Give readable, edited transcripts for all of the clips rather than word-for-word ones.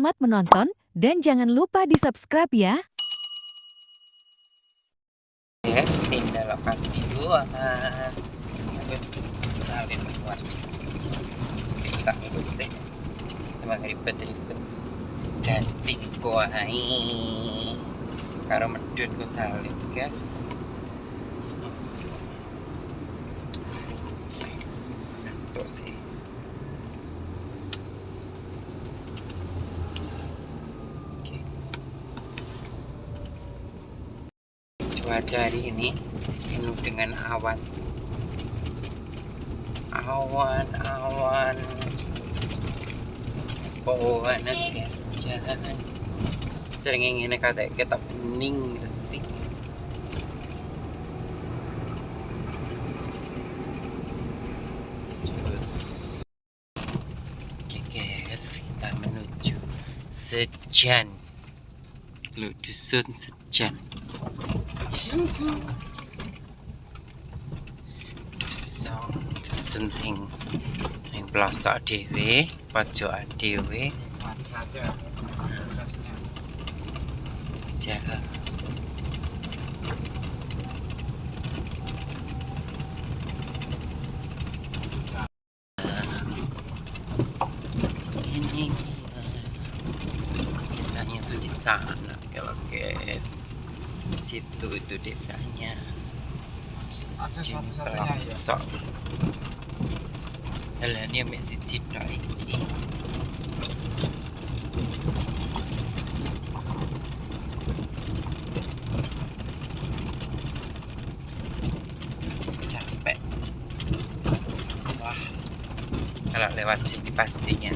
Selamat menonton dan jangan lupa di-subscribe ya. Yes, tinggal lokasi 2. Terus salin buat kita ngurusin emang ribet-ribet ganti kuai karo medun ku salin guys. Ngantuk sih. Cuaca hari ini penuh dengan awan panas guys. Jangan sering ingin kata kita bening sih. Terus oke guys, kita menuju Sejan, lu dusun Sejan. Dusun sing pelosok dhewe, pojokan dhewe. Saja prosesnya. Jalan. Ini desanya tuh di sana kalau guys. Di situ itu desanya. Akses Di satu-satunya ya. pelosok. Jalannya masih cita ini. Capek. Wah, kalau lewat sini pastinya.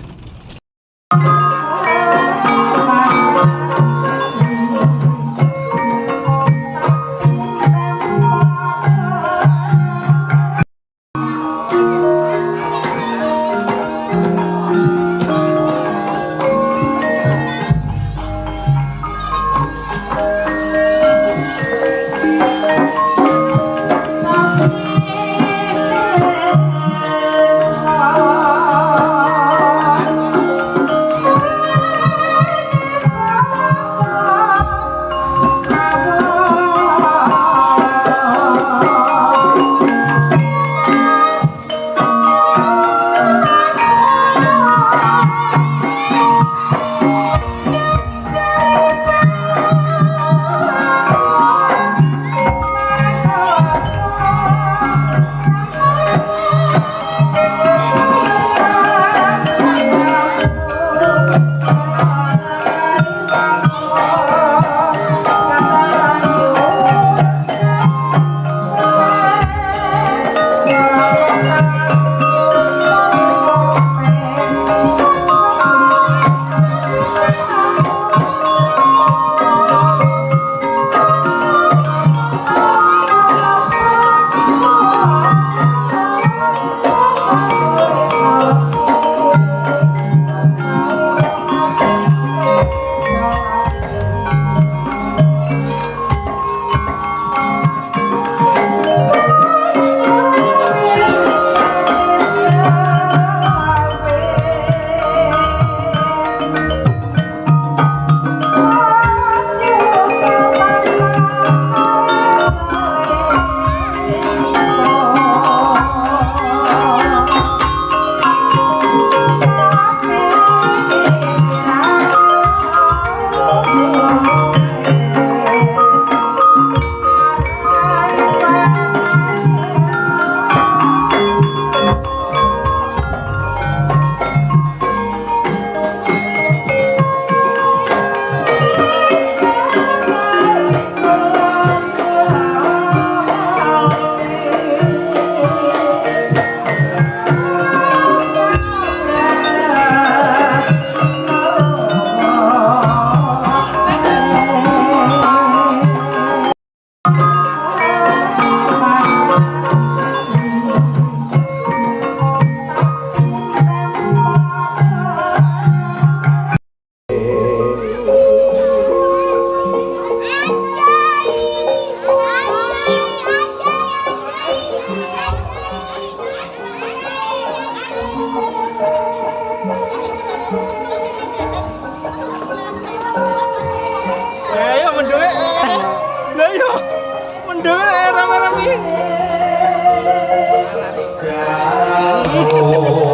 rame-rame.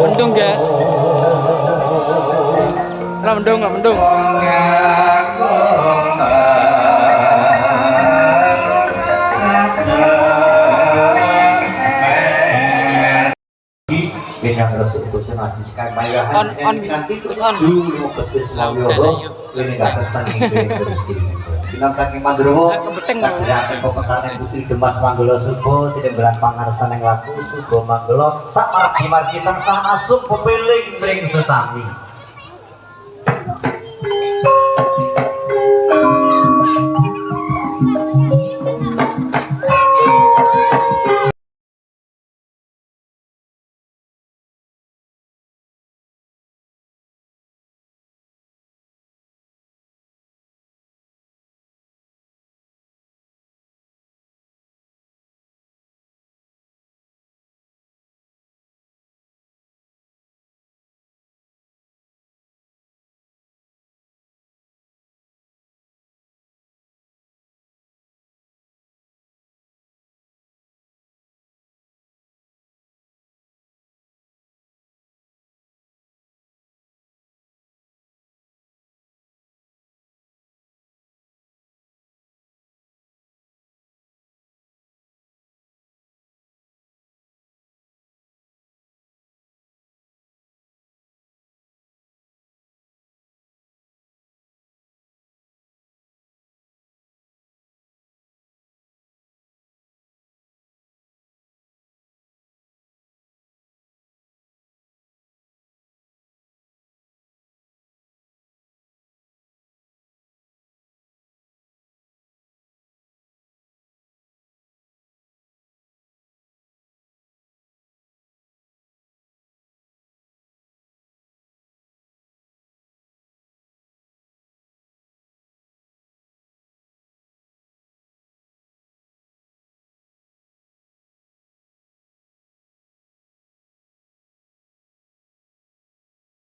Mendung guys. Lah mendung. Yang resik itu senajiskan bayaran nanti terus dulu betis lawyo ini nggak tersangking bersih dengan saking mandrowo tak kompeten putri Demas Manggala Subo tidak berat pangarsan yang laku Subo Manggala sak margi kita sang asuk pepiling ring sesami.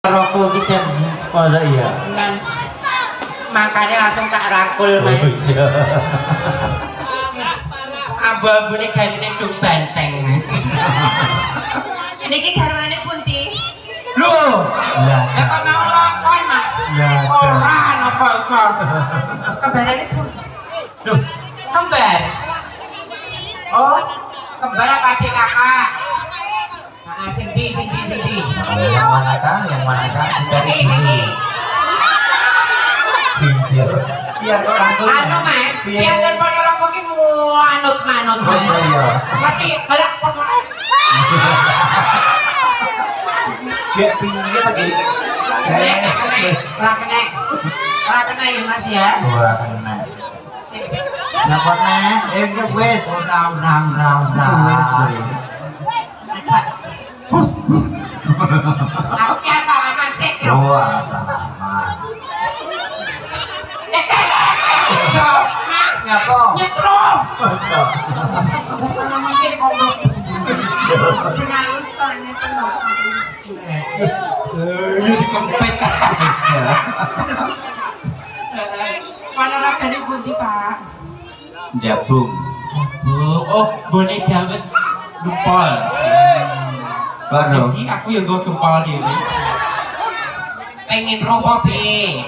Rokok kita masa iya kan makanya langsung tak rakul mas abu-abu ini gantinya dung banteng mas ini garwane punti lu ya kok mau lokon mas orang apa kembarannya punti loh kembar oh kembar apa adik kakak Cindy. Yang manakah? Dicari Cindy. Biar orang tuh. Anu mas, biar telepon orang mungkin manut mas. Ngerti? Malah. Biar pinggir lagi. Rakena ya mas ya. Rakena. Nakona, wes. Aku biasa salaman sih. Salaman. Nyapa? Nyetrum. Salaman sih ngomong. Harus tanya penuh. Dikompet. Mana rakane pundi, Pak? Jabung. Oh, boneka Dawet gempol. Baru. Jadi aku yang gue gempol ini. Pengen robo be.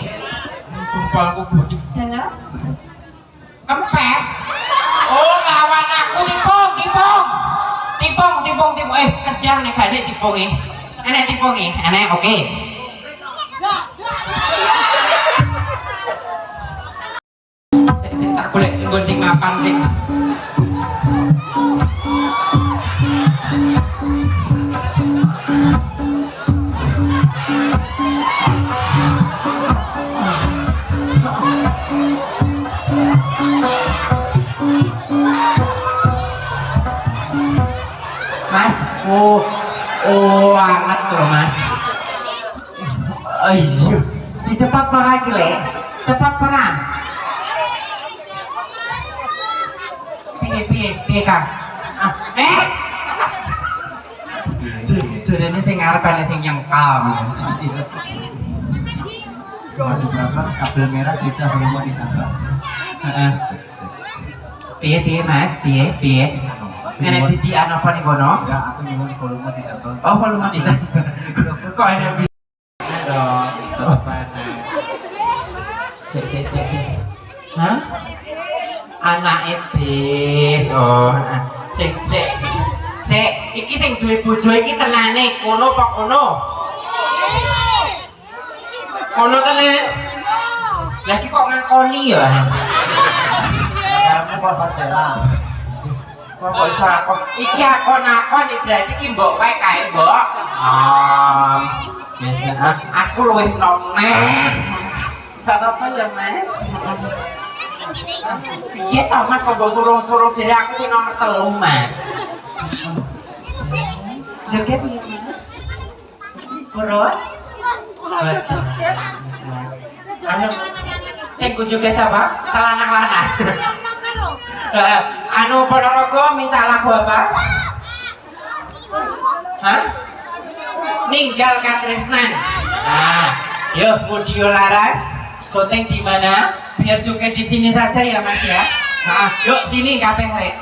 Gempolku budi. Dalam. Kempes. Oh, lawan aku tipung. Kedang nih kade tipung Enak tipung enak oke. Sing tak golek nggon sing mapan sing. Mas, anget tuh mas. Ayo, cepat perang lagi cepat perang. Piye kang? Sudah ini sing ngarepan sing nyengkal. Masih berapa? Kabel merah bisa semua ditambah. Piye Mas, piye. Enak bisian apa nih kono? Enggak, aku nyuwun volume tidak tahu. Oh, volume tidak. Kok enak bisian? Dong, tetap enak. Sik. Hah? Anak bis. Oh, sik. Iki sing duwe bojo iki tenane kono apa kono? Kono tenan. Lagi kok ngakoni ya? Kamu kok Marcella? Kok sakon? Iki akon berarti iki mbok wae kae, Mbok. Biasa aku luwih nomen. Gak apa-apa ya, Mas. Piye to, Mas, kok mbok suruh-suruh jare aku sing nomor 3, Mas. Joget piye, Mas? Purut? Anu, sing joget siapa? Celana-celana. Anu Ponorogo minta lagu apa? Hah? Ninggal Katresnan. Yuk Mudio Laras, syuting di mana? Biar joget di sini saja ya Mas ya. Yuk sini kabeh rek.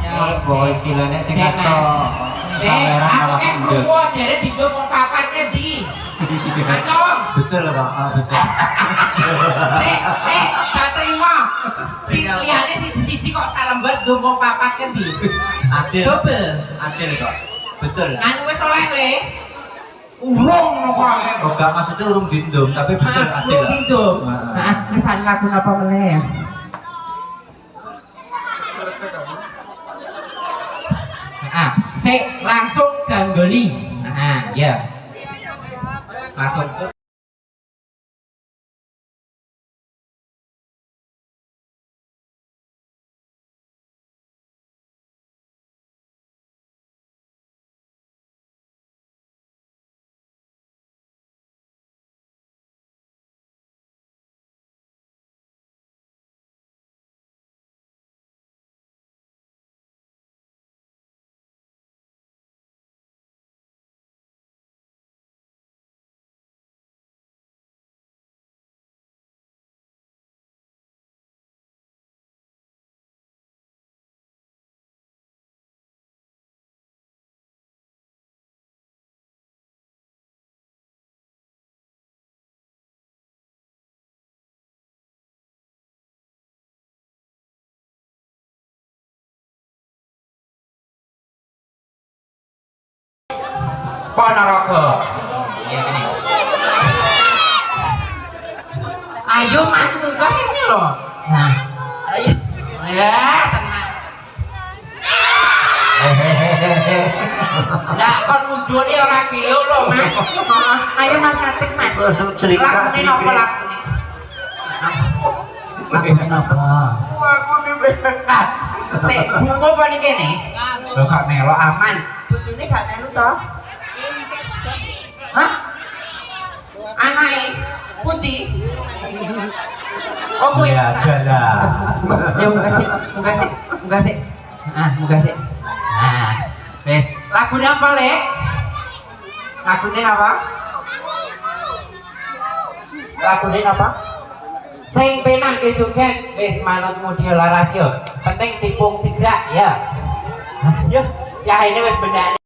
Ya, boy, kilane sing kasto kamera awak ndek. Aku jare digo wong papatnya di. Acong. Betul, Kak. Betul. Gak terima. Liyane siji kok salembat ngomong papat kan di. Adil. Double. Adil kok. Betul. Anu wis oleh le. Urung nopo. Oh, gak maksudnya urung dindum, tapi betul adil. Urung dindum. Heeh. Wis lagu apa meneh? Sik langsung ganggoni. Ya. Langsung Ponorogo. Iya ini. Ayo Mas, buka ini loh. Nah, ayo. Ya, tenang. Nggak, kon wujudnya orang kilo loh, Mas. Ayo Mas ngetik, Mas. Lakune apa lakune? Kenapa? Aku dibelakang. Sik, bungo apa nih kene? Lo gak melo aman. Bojone gak melu toh? Hah? Anake putih. Oh, kowe. Ya, jalan. Ya muka sih. Muka sih. Nah, lagunya apa, Lek? Lagunya apa? Lagunya apa? Sing penang ke joget wis manutmu diolaras yo. Penting tipung sigrak ya. Yo, ya ini wis bendane.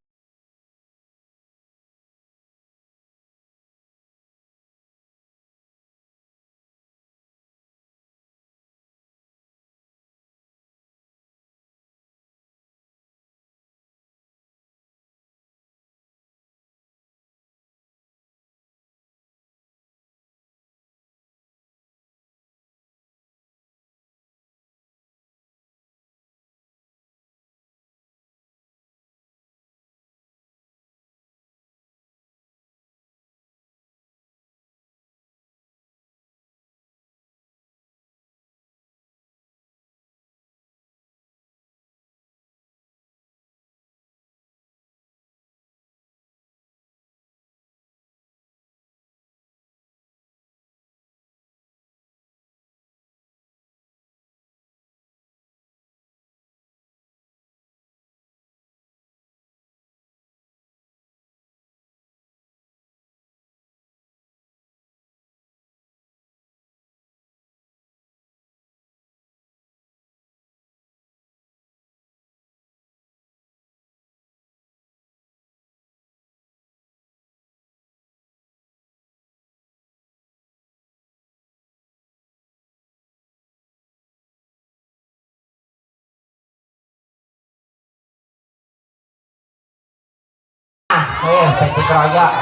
Bagi keroyok.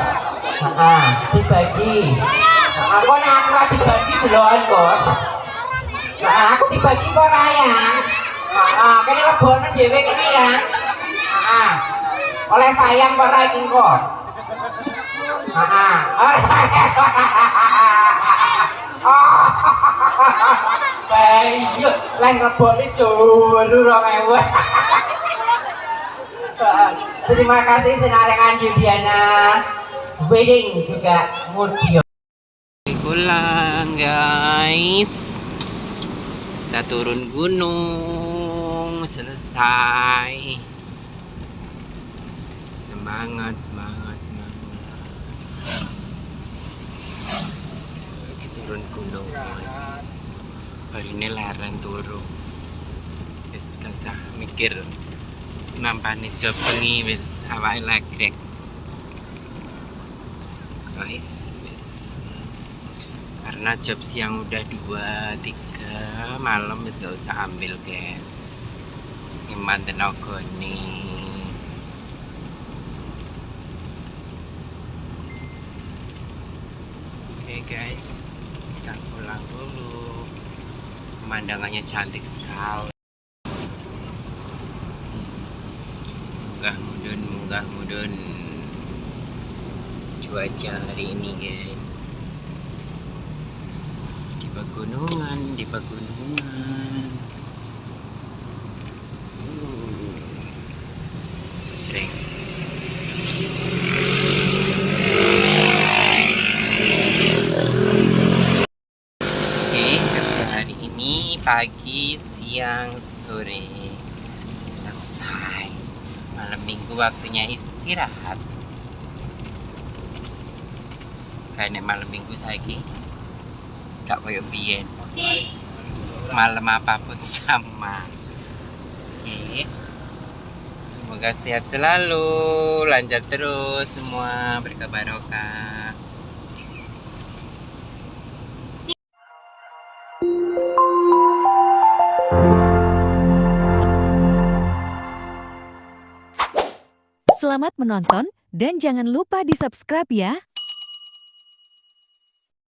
Dibagi. Aku dibagi belum kok. Aku dibagi kok rayang. Kene lebono dhewe kene ya. Oleh sayang kok ra iki kok. Bayu, leng rebone juru 2000. Terima kasih Senarengan Yudiana Wedding juga Mudio. Pulang guys, kita turun gunung selesai. Semangat. Kita turun gunung guys. Hari ini larang turun. Wis gak usah mikir. Nampani job bengi wis awake lagrek. Guys, wis. Karena job siang udah 2, 3, malam wis gak usah ambil, guys. Iman tenaga nih. Oke guys, kita pulang dulu. Pemandangannya cantik sekali. Munggah mudun cuaca hari ini guys, di pegunungan Cereng. Oke, kerja hari ini pagi, siang, sore selesai. Malam minggu waktunya istirahat. Kayak malam minggu saiki gak koyo biyen. Malam apapun sama. Oke. Semoga sehat selalu, lancar terus semua, berkah barokah. Selamat menonton dan jangan lupa di-subscribe ya.